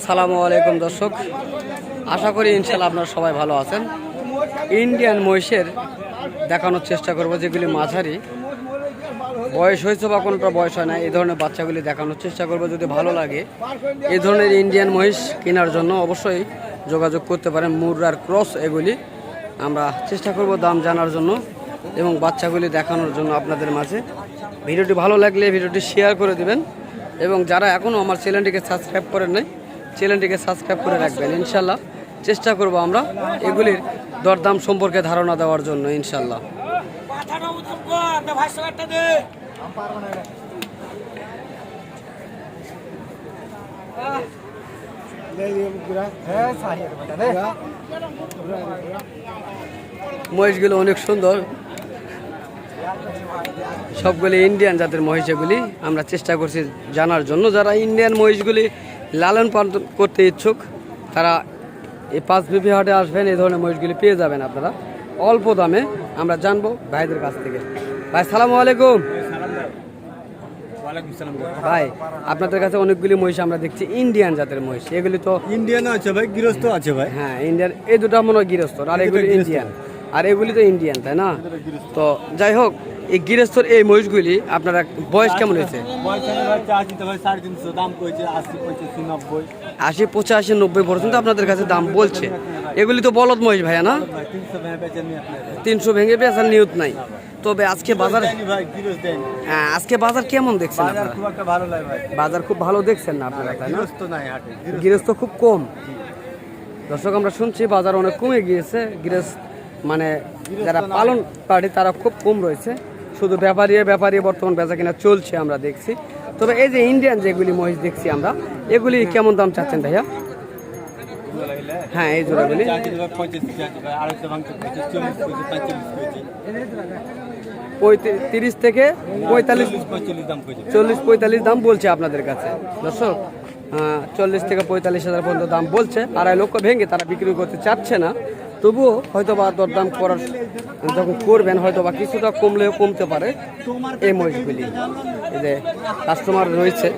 সালামু আলাইকুম দর্শক, আশা করি ইনশাল্লাহ আপনারা সবাই ভালো আছেন। ইন্ডিয়ান মহিষের দেখানোর চেষ্টা করব, যেগুলি মাঝারি বয়স হয়েছে বা কোনোটা বয়স হয় না, এই ধরনের বাচ্চাগুলি দেখানোর চেষ্টা করব। যদি ভালো লাগে এই ধরনের ইন্ডিয়ান মহিষ কেনার জন্য অবশ্যই যোগাযোগ করতে পারেন। মুর্রার ক্রস এগুলি আমরা চেষ্টা করব দাম জানার জন্য এবং বাচ্চাগুলি দেখানোর জন্য আপনাদের মাঝে। ভিডিওটি ভালো লাগলে ভিডিওটি শেয়ার করে দিবেন এবং যারা এখনও আমার চ্যানেলটিকে সাবস্ক্রাইব করেন নাই চ্যানেলটিকে সাবস্ক্রাইব করে রাখবেন। ইনশাল্লাহ চেষ্টা করব আমরা এগুলির দরদাম সম্পর্কে ধারণা দেওয়ার জন্য ইনশাল্লাহ। মহিষগুলো অনেক সুন্দর, সবগুলি ইন্ডিয়ান জাতের মহিষ। এগুলি আমরা চেষ্টা করছি জানার জন্য। যারা ইন্ডিয়ান মহিষগুলি লালন পালন করতে ইচ্ছুক তারা এই 5 বিবি হাটে আসবেন, এই ধরনের মহিষগুলি পেয়ে যাবেন আপনারা অল্প দামে। আমরা জানবো ভাইদের কাছ থেকে। ভাই সালামু আলাইকুম। ভাই আপনাদের কাছে অনেকগুলি মহিষ আমরা দেখছি ইন্ডিয়ান জাতের মহিষ। এগুলি তো ইন্ডিয়ান আছে ভাই, গৃহস্থ আছে ভাই। হ্যাঁ ইন্ডিয়ান, এই দুটো মনে হয় গৃহস্থ, আর এগুলি ইন্ডিয়ান, আর এগুলি তো ইন্ডিয়ান, তাই না? তো যাই হোক, এই গৃহস্থর এই মহিষগুলি আপনারা বয়স কেমন হয়েছে? 80, 85, 90 পর্যন্ত আপনাদের কাছে দাম বলছে। এগুলি তো বলদ মহিষ ভাইয়া, না? 300 ভেঙে বেচার নিয়ত নাই। তবে আজকে বাজার, হ্যাঁ আজকে বাজার কেমন দেখছেন আপনারা? বাজার খুব ভালো দেখছেন না আপনারা, তাই না? গৃহস্থ খুব কম। দর্শক আমরা শুনছি বাজার অনেক কমে গিয়েছে। গৃহস্থ মানে যারা পালন পার্টি তারা খুব কম রয়েছে। শুধু ব্যাপারী বর্তমান বেচা কিনা চলছে আমরা দেখছি। তবে এই যে ইন্ডিয়ান যেগুলি মহিষ দেখছি আমরা, এগুলি কেমন দাম চাচ্ছেন ভাইয়া? হ্যাঁ এই জোড়াগুলি 30 থেকে 45, 40-45 দাম বলছে আপনাদের কাছে দর্শক। 40 থেকে 45 হাজার পর্যন্ত দাম বলছে। 2.5 লক্ষ ভেঙে তারা বিক্রি করতে চাচ্ছে না। তবুও হয়তো বা দরদাম করার যখন করবেন হয়তো বা কিছুটা কমলেও কমতে পারে এই মহিষগুলি। এই যে কাস্টমার রয়েছে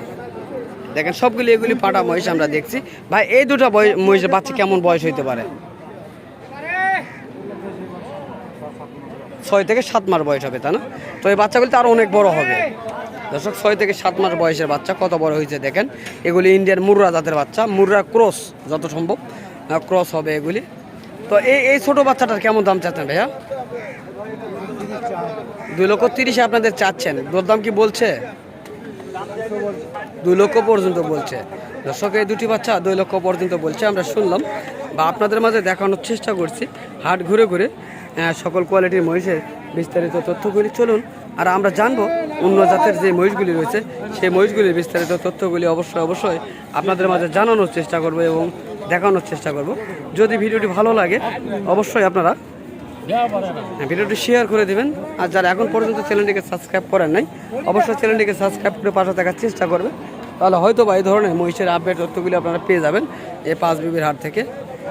দেখেন, সবগুলি এগুলি পাটা মহিষ আমরা দেখছি। ভাই এই দুটো মহিষের বাচ্চা কেমন বয়স হইতে পারে? 6 থেকে 7 মাস বয়স হবে, তাই না? তো এই বাচ্চাগুলি তো আরও অনেক বড় হবে দর্শক। 6 থেকে 7 মাস বয়সের বাচ্চা কত বড় হয়েছে দেখেন। এগুলি ইন্ডিয়ান মুর্রা জাতের বাচ্চা, মুর্রা ক্রস যত সম্ভব ক্রস হবে এগুলি। তো এই ছোট বাচ্চাটার কেমন দাম চাচ্ছেন ভাইয়া? 2,30,000 আপনাদের চাচ্ছেন। দরদাম কি বলছে? 2 লক্ষ পর্যন্ত বলছে দর্শক। এই দুটি বাচ্চা 2 লক্ষ পর্যন্ত বলছে। আমরা শুনলাম বা আপনাদের মাঝে দেখানোর চেষ্টা করছি হাট ঘুরে ঘুরে সকল কোয়ালিটির মহিষের বিস্তারিত তথ্যগুলি। চলুন আর আমরা জানবো অন্য জাতের যে মহিষগুলি রয়েছে সেই মহিষগুলির বিস্তারিত তথ্যগুলি অবশ্যই আপনাদের মাঝে জানানোর চেষ্টা করব এবং দেখানোর চেষ্টা করব। যদি ভিডিওটি ভালো লাগে অবশ্যই আপনারা ভিডিওটি শেয়ার করে দেবেন। আর যারা এখন পর্যন্ত চ্যানেলটিকে সাবস্ক্রাইব করেন নাই অবশ্যই চ্যানেলটিকে সাবস্ক্রাইব করে পাশে থাকার চেষ্টা করবেন। তাহলে হয়তো বা এই ধরনের মহিষের আপডেট তথ্যগুলি আপনারা পেয়ে যাবেন এই 5 বিবির হাট থেকে।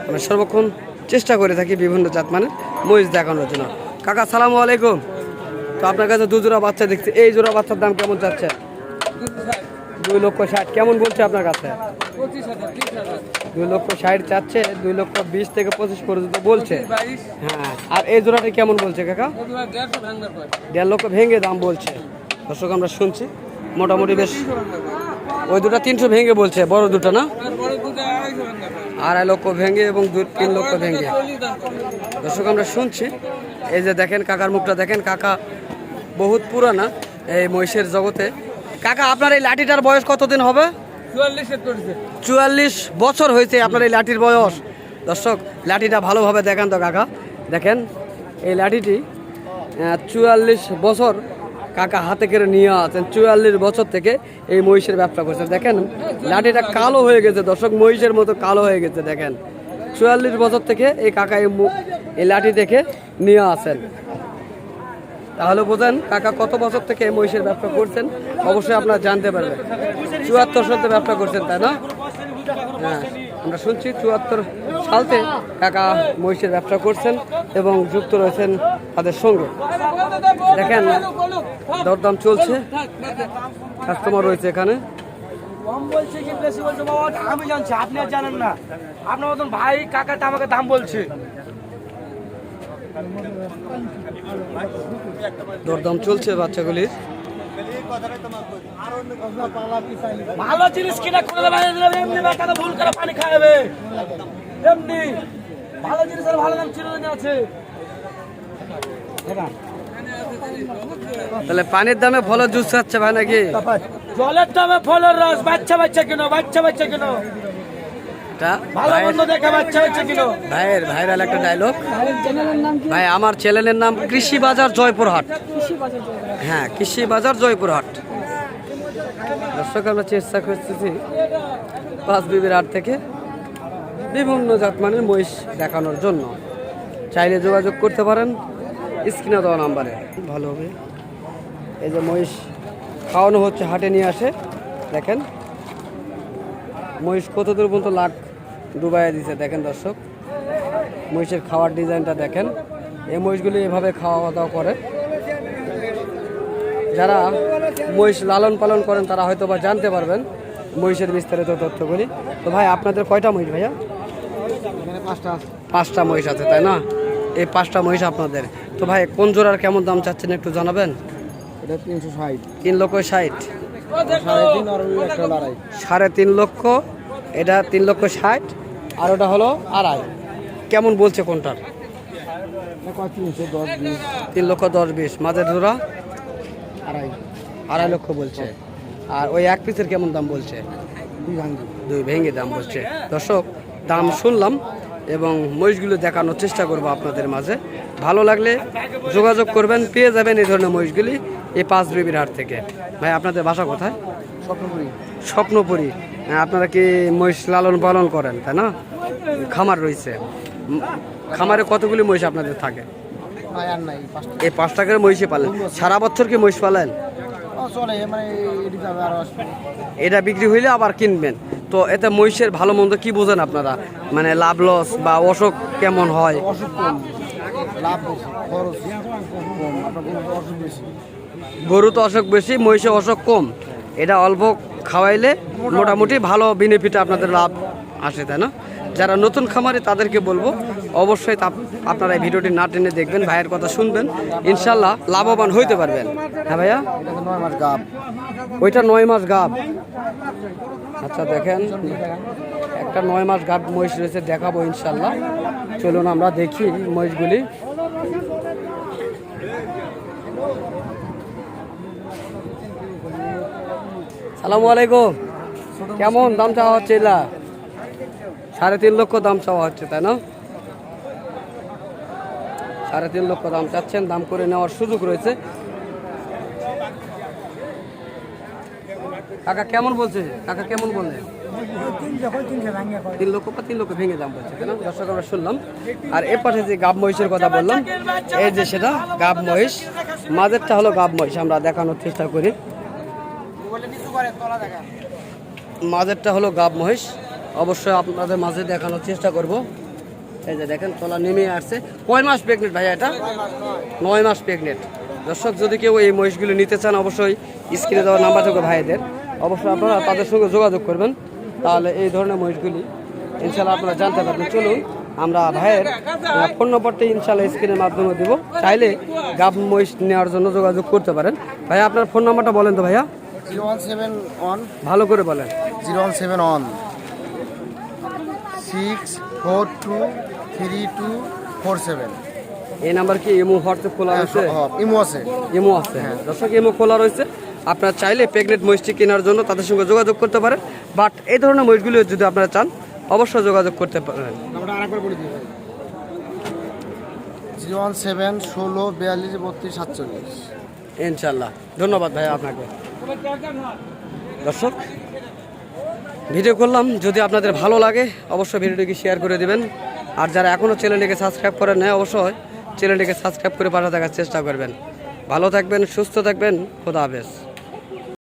আমরা সর্বক্ষণ চেষ্টা করে থাকি বিভিন্ন জাত মানের মহিষ দেখানোর জন্য। কাকা সালামু আলাইকুম। তো আপনার কাছে 2 জোড়া বাচ্চা দেখছি, এই জোড়া বাচ্চার দাম কেমন যাচ্ছে? 2,60,000 কেমন বলছে আপনার কাছে? 2,60,000 চাচ্ছে, 2,20,000 থেকে 25 পর্যন্ত বলছে। হ্যাঁ, আর এই জোড়াটা কেমন বলছে কাকা? 1.5 লক্ষ ভেঙে দাম বলছে দর্শক। আমরা শুনছি মোটামুটি বেশ, ওই দুটা 300 ভেঙে বলছে, বড় দুটো না? 2.5 লক্ষ ভেঙে এবং 3 লক্ষ ভেঙে দর্শক আমরা শুনছি। এই যে দেখেন কাকার মুখটা দেখেন, কাকা বহুত পুরানা এই মহিষের জগতে। কাকা আপনার এই লাঠিটার বয়স কতদিন হবে? 44 বছর হয়েছে আপনার এই লাঠির বয়স দর্শক। লাঠিটা ভালোভাবে দেখান তো কাকা। দেখেন এই লাঠিটি 44 বছর কাকা হাতে করে নিয়ে আছেন। 44 বছর থেকে এই মহিষের ব্যবসা করছেন। দেখেন লাঠিটা কালো হয়ে গেছে দর্শক, মহিষের মতো কালো হয়ে গেছে দেখেন। 44 বছর থেকে এই কাকা এই লাঠি দেখে নিয়ে আসেন। তাহলে বোঝেন কাকা কত বছর থেকে এই মহিষের ব্যবসা করছেন, অবশ্যই আপনারা জানতে পারবেন। 74 সালে ব্যবসা করছেন, তাই না? হ্যাঁ, আমরা শুনছি 74 সালতে কাকা মহিষের ব্যবসা করছেন এবং যুক্ত রয়েছেন তাদের সঙ্গে। দেখেন দরদাম চলছে, কাস্টমার রয়েছে এখানে। কম বলছে কি বেশি বলছে বাবা ওটা আমি জানছি, আপনি আর জানেন না। আপনার মতন ভাই কাকাটা আমাকে দাম বলছে। দরদাম চলছে বাচ্চাগুলির। ভালো জিনিস কিনা করে দেবে, এমনি বেটাকে ভুল করে পানি খাওয়াবে এমনি। ভালো জিনিসের ভালো দাম চিরদিন আছে। তাহলে পানির দামে ফলের জুস খাচ্ছে ভাই নাকি? জলের দামে ফলের রস, বাচ্চা বাচ্চা কিনো, বাচ্চা বাচ্চা কিনো, এটা ভালো মন্দ দেখে বাচ্চা বাচ্চা কিনো। ভাইয়ের ভাইরাল একটা ডায়লগ। ভাই আমার চ্যানেলের নাম কৃষি বাজার জয়পুরহাট। হ্যাঁ, কৃষি বাজার জয়পুরহাট। দর্শক আমরা চেষ্টা করতেছি পাঁচ বিবির হাট থেকে বিভিন্ন জাতমানের মহিষ দেখানোর জন্য। চাইলে যোগাযোগ করতে পারেন স্ক্রিনে দেওয়া নাম্বারে। ভালো হবে। এই যে মহিষ খাওয়ানো হচ্ছে, হাটে নিয়ে আসে। দেখেন মহিষ কত দূর পর্যন্ত লাখ ডুবাইয়া দিছে। দেখেন দর্শক, মহিষের খাওয়ার ডিজাইনটা দেখেন। এই মহিষগুলি এভাবে খাওয়া দাওয়া করে। যারা মহিষ লালন পালন করেন তারা হয়তো বা জানতে পারবেন মহিষের বিস্তারিত তথ্যগুলি। তো ভাই আপনাদের কয়টা মহিষ ভাইয়া? পাঁচটা মহিষ আছে তাই না? এই পাঁচটা মহিষ আপনাদের। তো ভাই কোন জোড়ার কেমন দাম চাচ্ছেন একটু জানাবেন? এটা 360, 3,60,000। 3.5 আর ওই একটা লড়াই। 3.5 লক্ষ, এটা 3,60,000 আর ওটা হলো 2.5। কেমন বলছে কোনটার? 3,10,20। মাঝের জোড়া 2.5 লক্ষ বলছে। আর ওই এক পিসের কেমন দাম বলছে? 2 ভেঙে দাম বলছে। দর্শক দাম শুনলাম এবং মহিষগুলো দেখানোর চেষ্টা করব আপনাদের মাঝে। ভালো লাগলে যোগাযোগ করবেন, পেয়ে যাবেন এই ধরনের মহিষগুলি এই পাঁচ বিবির হাট থেকে। ভাই আপনাদের বাসা কোথায়? স্বপ্নপুরী। হ্যাঁ, আপনারা কি মহিষ লালন পালন করেন তাই না? খামার রয়েছে। খামারে কতগুলি মহিষ আপনাদের থাকে? এই 5 টাকার মহিষে পালেন। সারা বছর কি মহিষ পালেন? এটা বিক্রি হইলে আবার কিনবেন। তো এতে মহিষের ভালো মন্দ কি বোঝেন আপনারা? মানে লাভ লস বা অসুখ কেমন হয়? গরু তো অসুখ বেশি, মহিষে অসুখ কম। এটা অল্প খাওয়াইলে মোটামুটি ভালো বেনিফিট আপনাদের লাভ আসে তাই না? যারা নতুন খামারি তাদেরকে বলবো অবশ্যই আপনারা এই ভিডিওটি না টেনে দেখবেন, ভাইয়ের কথা শুনবেন, ইনশাল্লাহ লাভবান হইতে পারবেন। হ্যাঁ ভাইয়া, ওইটা 9 মাস গাব। আচ্ছা দেখেন একটা 9 মাস গাব মহিষ রয়েছে, দেখাবো ইনশাল্লাহ। চলুন আমরা দেখি মহিষগুলি। সালামু আলাইকুম। কেমন দাম চাওয়া হচ্ছে? এলা 3.5 লক্ষ দাম চাওয়া হচ্ছে তাই না? 3.5 লক্ষ দাম চাচ্ছেন, দাম করে নেওয়ার সুযোগ রয়েছে। কাকা কেমন বলছে? কাকা কেমন বললেন? 3 লক্ষ বা 3 লক্ষ ভেঙে দাম বলছে তাই না? দর্শক আমরা শুনলাম। আর এ পাশে যে গাব মহিষের কথা বললাম, এই যে সেটা গাব মহিষ। মাঝেরটা হলো গাব মহিষ, আমরা দেখানোর চেষ্টা করি। মাঝেরটা হলো গাব মহিষ, অবশ্যই আপনাদের মাঝে দেখানোর চেষ্টা করব। এই যে দেখেন তলা নেমে আসছে। কয় মাস প্রেগনেন্ট ভাইয়া এটা? 9 মাস প্রেগনেন্ট। দর্শক যদি কেউ এই মহিষগুলো নিতে চান অবশ্যই স্ক্রিনে দেওয়া নাম্বার থেকে ভাইদের অবশ্যই আপনারা তাদের সঙ্গে যোগাযোগ করবেন, তাহলে এই ধরনের মহিষগুলি ইনশাল্লাহ আপনারা জানতে পারবেন। চলুন আমরা ভাইয়ের ফোন নম্বরটি ইনশাল্লাহ স্ক্রিনের মাধ্যমে দেব, চাইলে গাব মহিষ নেওয়ার জন্য যোগাযোগ করতে পারেন। ভাইয়া আপনার ফোন নাম্বারটা বলেন তো ভাইয়া। 0171 ভালো করে বলেন। 0171 6423247। এই নাম্বার কি ইমো হোয়াটসঅ্যাপ খোলা রয়েছে? ইমো আছে। ইমো আছে, হ্যাঁ দর্শক ইমো খোলা রয়েছে। আপনারা চাইলে প্রেগনেন্ট মহিষটি কেনার জন্য তাদের সঙ্গে যোগাযোগ করতে পারেন। বাট এই ধরনের মহিষগুলি যদি আপনারা চান অবশ্যই যোগাযোগ করতে পারেন। 017 16 42 32 47। ইনশাল্লাহ। ধন্যবাদ ভাই আপনাকে। দর্শক ভিডিও করলাম, যদি আপনাদের ভালো লাগে অবশ্যই ভিডিওটিকে শেয়ার করে দেবেন। আর যারা এখনও চ্যানেলটিকে সাবস্ক্রাইব করেন না অবশ্যই চ্যানেলটিকে সাবস্ক্রাইব করে পাশে থাকার চেষ্টা করবেন। ভালো থাকবেন, সুস্থ থাকবেন, খোদা হাফেজ।